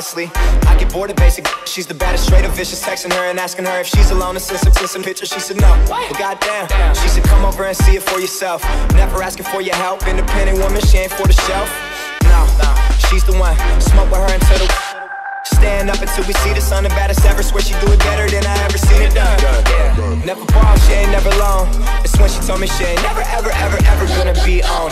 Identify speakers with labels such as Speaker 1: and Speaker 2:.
Speaker 1: honestly. I get bored of basic. She's the baddest, straight up vicious. Texting her and asking her if she's alone and sent some pictures. She said no. Well, goddamn. She said come over and see it for yourself. Never asking for your help. Independent woman, she ain't for the shelf. No, she's the one. Smoke with her until the stand up until we see the sun. The baddest ever. Swear she do it better than I ever seen it done. Yeah. Never ball, she ain't never alone. It's when she told me she ain't never, ever, ever, ever gonna be on.